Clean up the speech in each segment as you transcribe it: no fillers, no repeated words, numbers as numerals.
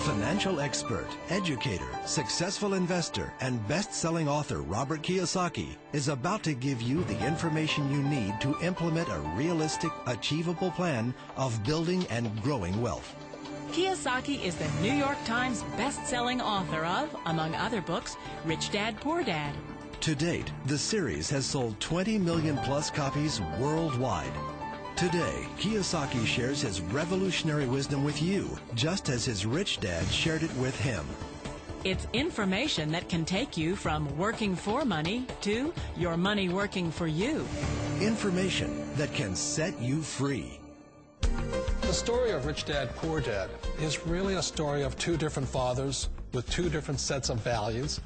Financial expert, educator, successful investor, and best-selling author Robert Kiyosaki is about to give you the information you need to implement a realistic, achievable plan of building and growing wealth. Kiyosaki is the New York Times best-selling author of, among other books, Rich Dad, Poor Dad. To date, the series has sold 20 million plus copies worldwide. Today, Kiyosaki shares his revolutionary wisdom with you, just as his rich dad shared it with him. It's information that can take you from working for money to your money working for you. Information that can set you free. The story of Rich Dad, Poor Dad is really a story of two different fathers with two different sets of values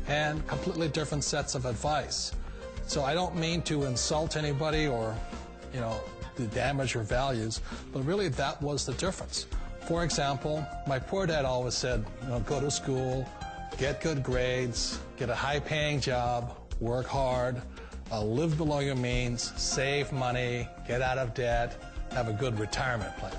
and completely different sets of advice. So I don't mean to insult anybody or, to damage your values, but really that was the difference. For example, my poor dad always said, go to school, get good grades, get a high-paying job, work hard, live below your means, save money, get out of debt, have a good retirement plan.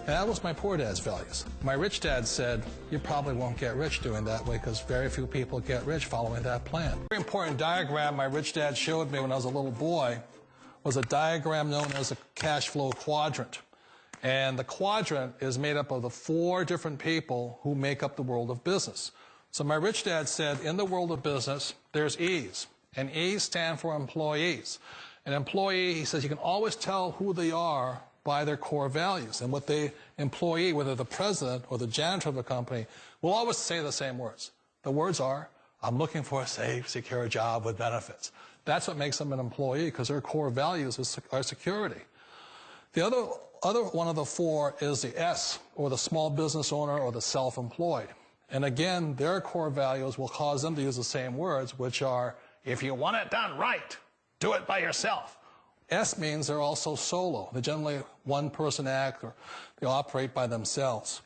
And that was my poor dad's values. My rich dad said, you probably won't get rich doing that way because very few people get rich following that plan. A very important diagram my rich dad showed me when I was a little boy was a diagram known as a cash flow quadrant. And the quadrant is made up of the four different people who make up the world of business. So my rich dad said, in the world of business, there's E's. And E's stand for employees. An employee, he says, you can always tell who they are by their core values. And what the employee, whether the president or the janitor of the company, will always say the same words. The words are, I'm looking for a safe, secure job with benefits. That's what makes them an employee, because their core values are security. The other one of the four is the S, or the small business owner or the self-employed. And again, their core values will cause them to use the same words, which are, if you want it done right, do it by yourself. S means they're also solo. They're generally one-person act, or they operate by themselves.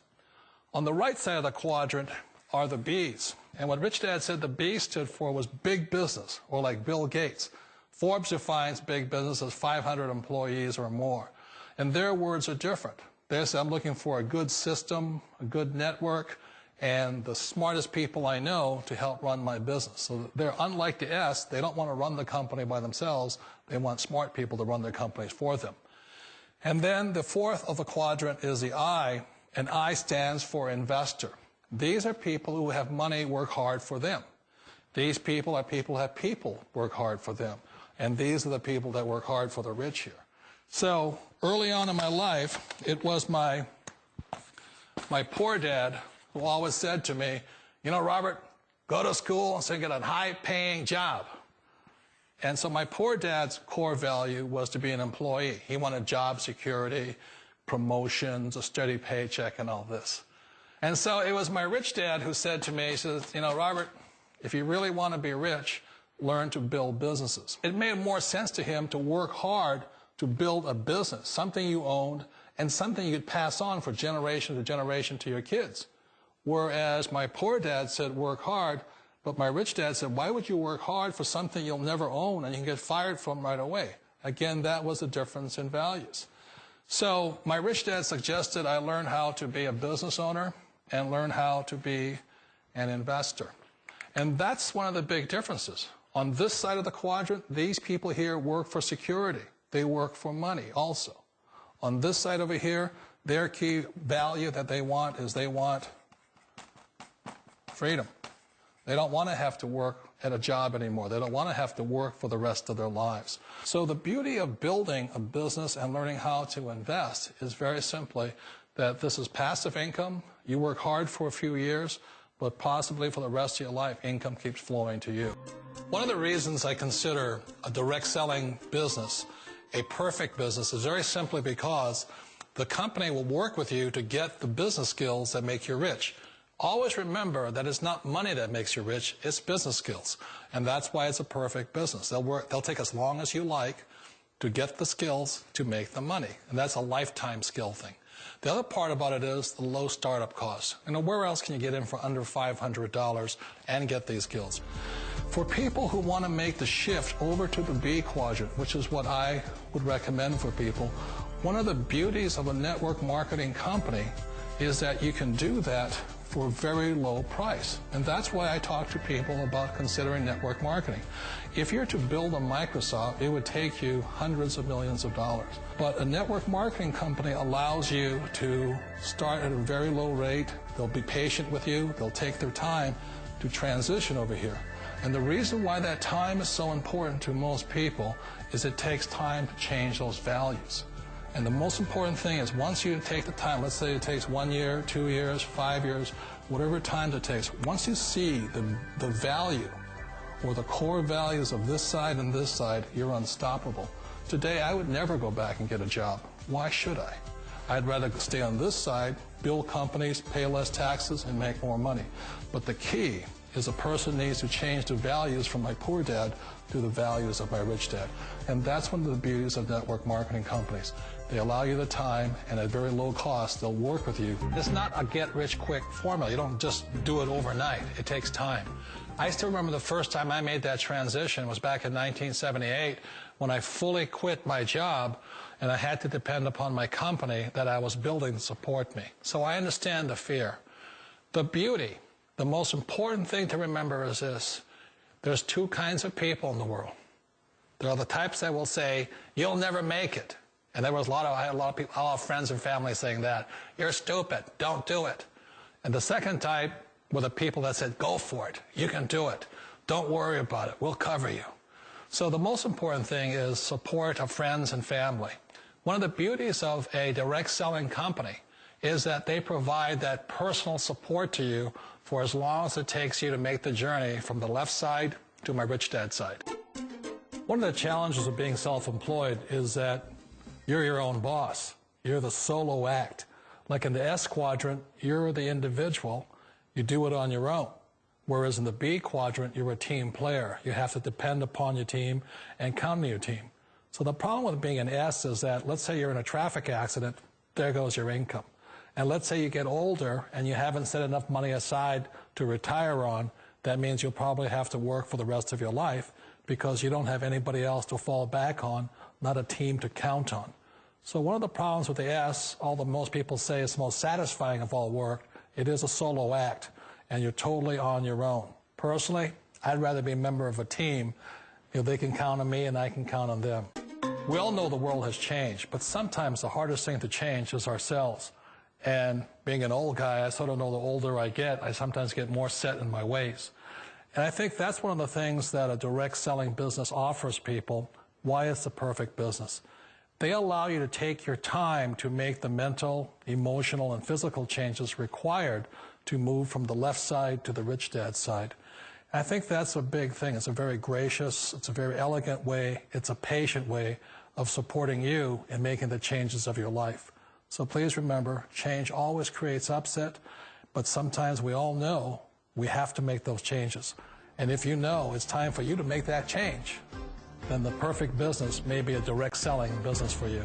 On the right side of the quadrant are the B's. And what Rich Dad said the B stood for was big business, or like Bill Gates. Forbes defines big business as 500 employees or more. And their words are different. They say, I'm looking for a good system, a good network, and the smartest people I know to help run my business. So they're unlike the S. They don't want to run the company by themselves. They want smart people to run their companies for them. And then the fourth of the quadrant is the I, and I stands for investor. These are people who have money work hard for them. These people are people who have people work hard for them. And these are the people that work hard for the rich here. So early on in my life, it was my poor dad who always said to me, Robert, go to school and get a high-paying job. And so my poor dad's core value was to be an employee. He wanted job security, promotions, a steady paycheck, and all this. And so it was my rich dad who said to me, he says, Robert, if you really want to be rich, learn to build businesses. It made more sense to him to work hard to build a business, something you owned and something you could pass on for generation to generation to your kids. Whereas my poor dad said work hard, but my rich dad said, why would you work hard for something you'll never own and you can get fired from right away? Again, that was the difference in values. So my rich dad suggested I learn how to be a business owner and learn how to be an investor. And that's one of the big differences. On this side of the quadrant, these people here work for security. They work for money also. On this side over here, their key value that they want is they want freedom. They don't want to have to work at a job anymore. They don't want to have to work for the rest of their lives. So the beauty of building a business and learning how to invest is very simply that this is passive income. You work hard for a few years, but possibly for the rest of your life, income keeps flowing to you. One of the reasons I consider a direct selling business a perfect business is very simply because the company will work with you to get the business skills that make you rich. Always remember that it's not money that makes you rich, it's business skills. And that's why it's a perfect business. They'll take as long as you like to get the skills to make the money. And that's a lifetime skill thing. The other part about it is the low startup cost. Where else can you get in for under $500 and get these skills? For people who want to make the shift over to the B quadrant, which is what I would recommend for people, one of the beauties of a network marketing company is that you can do that for a very low price. And that's why I talk to people about considering network marketing. If you're to build a Microsoft, it would take you hundreds of millions of dollars. But a network marketing company allows you to start at a very low rate. They'll be patient with you. They'll take their time to transition over here. And the reason why that time is so important to most people is it takes time to change those values. And the most important thing is once you take the time, let's say it takes 1 year, 2 years, 5 years, whatever time it takes, once you see the value or the core values of this side and this side, you're unstoppable. Today, I would never go back and get a job. Why should I? I'd rather stay on this side, build companies, pay less taxes, and make more money. But the key is a person needs to change the values from my poor dad to the values of my rich dad. And that's one of the beauties of network marketing companies. They allow you the time, and at very low cost, they'll work with you. It's not a get-rich-quick formula. You don't just do it overnight. It takes time. I still remember the first time I made that transition was back in 1978 when I fully quit my job and I had to depend upon my company that I was building to support me. So I understand the fear. The beauty, the most important thing to remember is this. There's two kinds of people in the world. There are the types that will say, you'll never make it. And I had a lot of people, a lot of friends and family saying that. You're stupid. Don't do it. And the second type were the people that said, go for it. You can do it. Don't worry about it. We'll cover you. So the most important thing is support of friends and family. One of the beauties of a direct selling company is that they provide that personal support to you for as long as it takes you to make the journey from the left side to my rich dad side. One of the challenges of being self-employed is that you're your own boss. You're the solo act. Like in the S quadrant, you're the individual. You do it on your own. Whereas in the B quadrant, you're a team player. You have to depend upon your team and count on your team. So the problem with being an S is that, let's say you're in a traffic accident, there goes your income. And let's say you get older and you haven't set enough money aside to retire on, that means you'll probably have to work for the rest of your life because you don't have anybody else to fall back on, not a team to count on. So one of the problems with the S, although most people say it's the most satisfying of all work, it is a solo act, and you're totally on your own. Personally, I'd rather be a member of a team. You know, they can count on me and I can count on them. We all know the world has changed, but sometimes the hardest thing to change is ourselves. And being an old guy, I sort of know the older I get, I sometimes get more set in my ways. And I think that's one of the things that a direct selling business offers people, why it's the perfect business. They allow you to take your time to make the mental, emotional, and physical changes required to move from the left side to the rich dad side. I think that's a big thing. It's a very gracious, it's a very elegant way, it's a patient way of supporting you in making the changes of your life. So please remember, change always creates upset, but sometimes we all know we have to make those changes. And if you know it's time for you to make that change, then the perfect business may be a direct selling business for you.